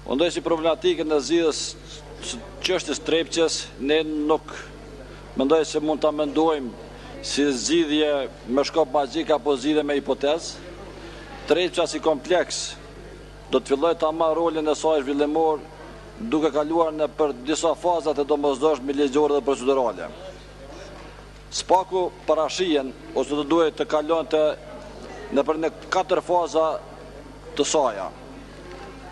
Ndoj si problematikën e zgjidhjes së çështjes Trepçës, ne nuk mendoj se mund ta mendojmë si zgjidhje me shkop magjik apo zgjidhje me hipotezë. Trepça si kompleks do të fillojë ta marrë rolin e saj zhvillimor duke kaluar në për disa fazat e domosdoshme ligjore dhe procedurale. Spaku parashihen ose do duhet të kalonte nëpër 4 faza të saja.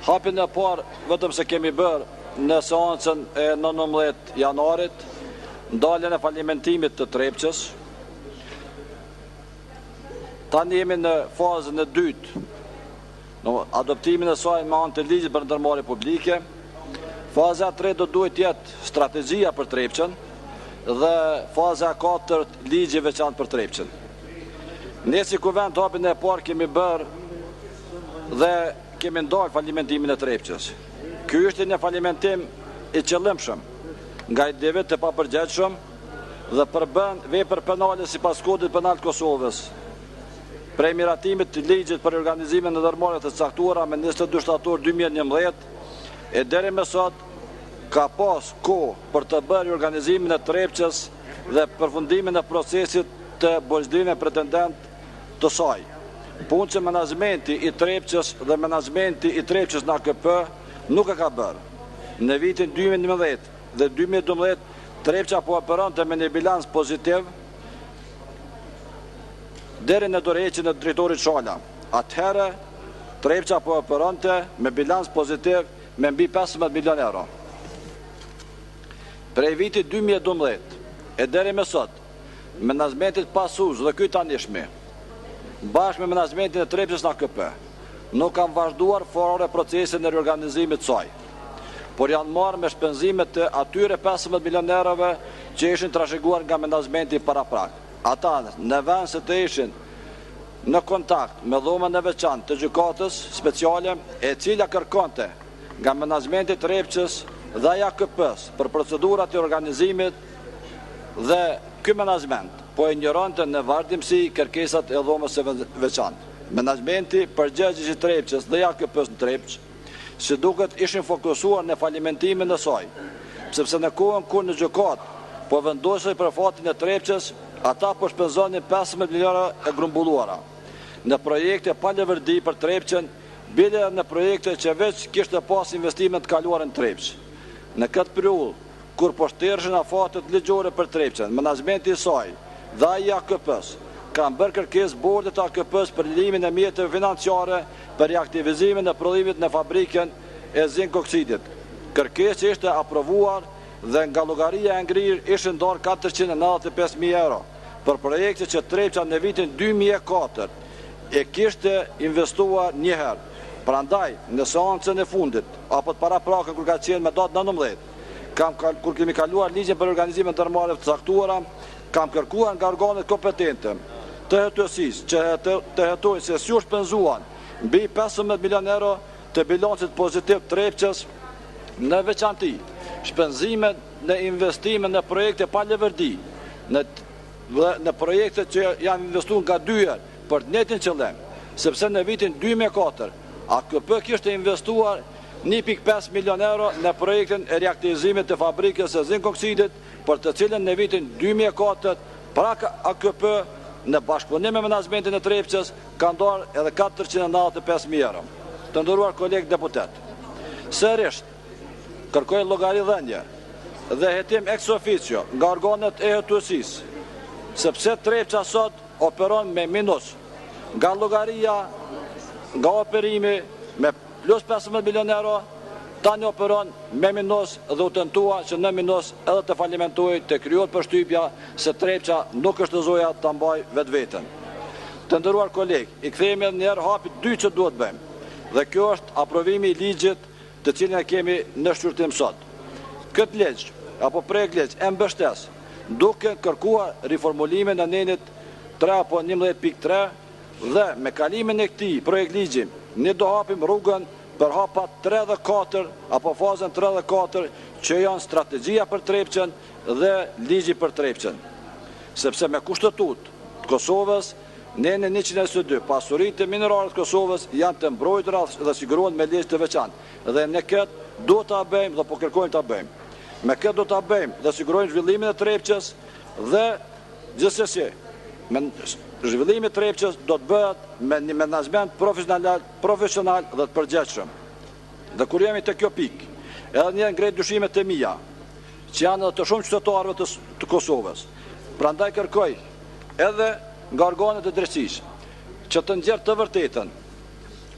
Hapin e parë vetëm se kemi bërë në seancën e 19 janarit, ndaljen e falimentimit të Trepçës. Tani jemi në fazën e dytë, në adoptimin e saj me anë të ligjit për ndërmarrje publike. Faza e tretë do duhet jetë strategjia për Trepçën dhe faza e katërt ligji i veçantë për Trepçën. Ne si kuvend hapin e parë kemi bërë dhe kemi ndalë falimentimin e Trepçës. Ky është një falimentim i qëllimshëm, nga individ të papërgjegjshëm dhe përbën vepër penale sipas kodit penal të Kosovës. Prej miratimit të ligjit për organizimin e ndërmarrjeve të caktuara me 22 shtator 2011 e deri më sot ka pas kohë për të bërë organizimin e Trepçës dhe përfundimin e procesit të bollëzimit pretendent të saj. Punë që menaxhmenti i Trepçës dhe menaxhmenti i Trepçës në AKP nuk e ka bërë. Në vitin 2011 dhe 2012 Trepça po operonte me një bilans pozitiv deri në dorëheqjen e drejtorit Shala. Atëherë Trepça po operonte me bilans pozitiv me mbi 15 milion euro. Prej vitit 2012 e deri më sot, menaxhmenti pasues dhe ky tanishmi bashkë me menaxhmentin e Trepçës në AKP nuk kanë vazhduar fare procesin e riorganizimit të saj, por janë marrë me shpenzimet të atyre 15 milion eurove që ishin trashëguar nga menaxhmenti paraprak. Ata në vend se të ishin në kontakt me dhomën e veçantë të gjykatës speciale, e cila kërkonte nga menaxhmenti i Trepçës dhe AKP-s për procedurat e organizimit, dhe ky menaxhment po e injoronte në vazhdimsi kërkesat e dhomës së veçantë. Menaxhmenti përgjegjës i Trepçës dhe AKP-s në Trepçë, si duket ishin fokusuar në falimentimin e saj, sepse në kohën kur në gjykat po vendosej për fatin e Trepçës, ata po shpenzonin 15 miliona e grumbulluara në projekte pa lëvërdi për Trepçën, bile në projekte që veç kishte pas investimet të kaluara në Trepçë. Në këtë periudhë, kur po shtershin afatet ligjore për Trepçën, menaxhmenti i saj dhe ai i AKP-s kanë bërë kërkesë bordit të AKP-s për lirimin e mjeteve financiare për reaktivizimin e prodhimit në fabrikën e zink oksidit. Kërkesë që ishte aprovuar dhe nga llogaria e ngrirë ishin ndarë 495.000 euro për projekte që Trepça në vitin 2004 e kishte investuar një herë. Prandaj, në seancën e fundit, apo të paraprakën kur ka qenë me datë 19, kur kemi kaluar ligjin për organizimin e ndërmarrjeve të caktuara, kam kërkuar nga organet kompetente të hetësisë që të hetojnë se si u shpenzuan mbi 15 milion euro të bilancit pozitiv Trepçës, në veçanti shpenzimet në investime në projekte pa lëvërdi, në projekte që janë investuar nga dyja për të njëjtin qëllim, sepse në vitin 2004 AKP kishte investuar 1.5 milion euro në projektin e reaktivizimit të fabrikës e zink oksidit, për të cilën në vitin 2004 pra AKP në bashkëpunim me menaxhmentin e Trepçës ka ndarë edhe 495.000 euro. Të nderuar kolegë deputet, sërish kërkoj llogaridhënie dhe hetim ex officio nga organet e hetësisë, sepse Trepça sot operon me minus, nga llogaria, nga operimi me plus 15 milion euro, tani operon me minus dhe u tentua që në minus edhe të falimentojë, të krijohet përshtypja se Trepça nuk është zoja ta mbaj vetveten. Të nderuar kolegë, i kthehemi edhe një herë hapit 2 që duhet bëjmë. Dhe kjo është aprovimi i ligjit të cilin e kemi në shqyrtim sot. Këtë ligj apo projekt ligj e mbështes duke kërkuar riformulimin e nenit 3 apo 11.3 dhe me kalimin e këtij projekt ligji ne do hapim rrugën për hapa 3 dhe 4 apo fazën 3 dhe 4 që janë strategjia për Trepçën dhe ligji për Trepçën. Sepse me kushtetut të Kosovës Ne në 122, pasuritë e mineralet të Kosovës janë të mbrojtura dhe sigurohen me ligj të veçantë. Dhe ne këtë do ta bëjmë dhe po kërkojmë ta bëjmë. Me këtë do ta bëjmë dhe sigurojmë zhvillimin e Trepçës dhe gjithsesi me zhvillimi i Trepçës do të bëhet me një menaxhment profesional dhe të përgjegjshëm. Dhe kur jemi te kjo pikë, edhe një ngrej dyshimet e mia, që janë edhe të shumë qytetarëve të Kosovës. Prandaj kërkoj edhe nga organet e drejtësisë që të nxjerrë të vërtetën.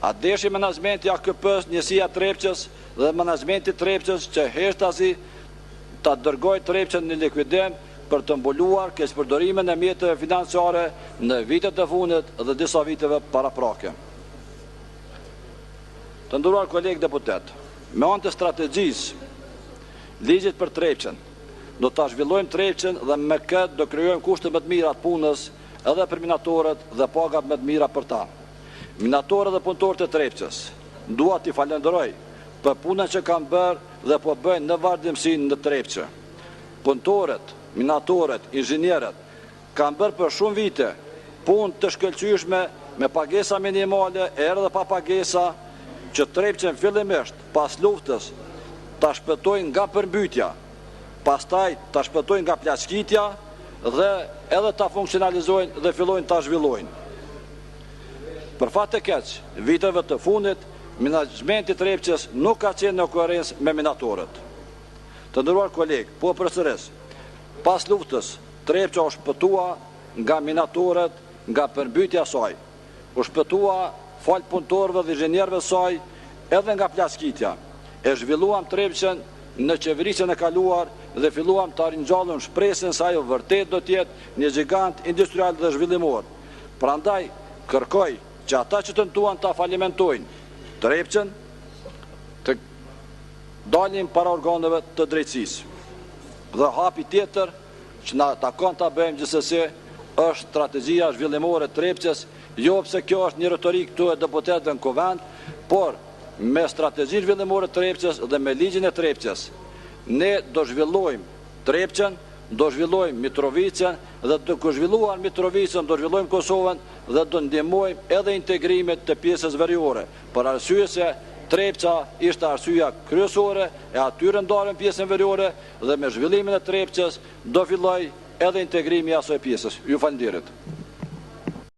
A deshi menaxhmenti AKP-s, njësia Trepçës dhe menaxhmenti Trepçës që heshtazi ta dërgoj Trepçën në likuidim për të mbuluar keqpërdorimin e mjeteve financiare në vitet e fundit dhe disa viteve paraprake. Të nderuar kolegë deputet, me anë të strategjisë ligjit për Trepçën, do ta zhvillojmë Trepçën dhe me këtë do krijojmë kushte më të mira të punës edhe për minatorët dhe pagat më të mira për ta. Minatorët dhe punëtorët e Trepçës dua t'i falenderoj për punën që kanë bërë dhe po bëjnë në vazhdimsi në Trepçë. Punëtorët, minatorët, inxhinierët kanë bërë për shumë vite punë të shkëlqyeshme me pagesa minimale edhe pa pagesa që Trepçën fillimisht pas luftës ta shpëtojnë nga përmbytja, pastaj ta shpëtojnë nga plaçkitja dhe edhe ta funksionalizojnë dhe fillojnë ta zhvillojnë. Për fat të keq, viteve të fundit, menaxhmenti i Trepçës nuk ka qenë në koherencë me minatorët. Të nderuar kolegë, po përsëris, pas luftës, Trepça u shpëtua nga minatorët, nga përmbytja e saj. U shpëtua fal punëtorëve dhe inxhinierëve të saj edhe nga plaçkitja. E zhvilluam Trepçën në qeverisjen e kaluar dhe filluam të ringjallëm shpresën se ajo vërtet do të jetë një gjigant industrial dhe zhvillimor. Prandaj kërkoj që ata që tentuan ta falimentojnë Trepçën të dalin para organeve të drejtësisë. Dhe hapi tjetër që na takon ta bëjmë gjithsesi është strategjia zhvillimore e Trepçës, jo pse kjo është një retorik këtu e deputetëve në Kuvend, por me strategjinë zhvillimore të Trepçës dhe me ligjin e Trepçës, ne do zhvillojmë Trepçën, do zhvillojmë Mitrovicën dhe të zhvilluar Mitrovicën do zhvillojmë Kosovën dhe do ndihmojmë edhe integrimet të pjesës veriore, për arsye se Trepça ishte arsyeja kryesore e atyre ndarën pjesën veriore dhe me zhvillimin e Trepçës do filloj edhe integrimi i asaj pjesës. Ju falenderoj.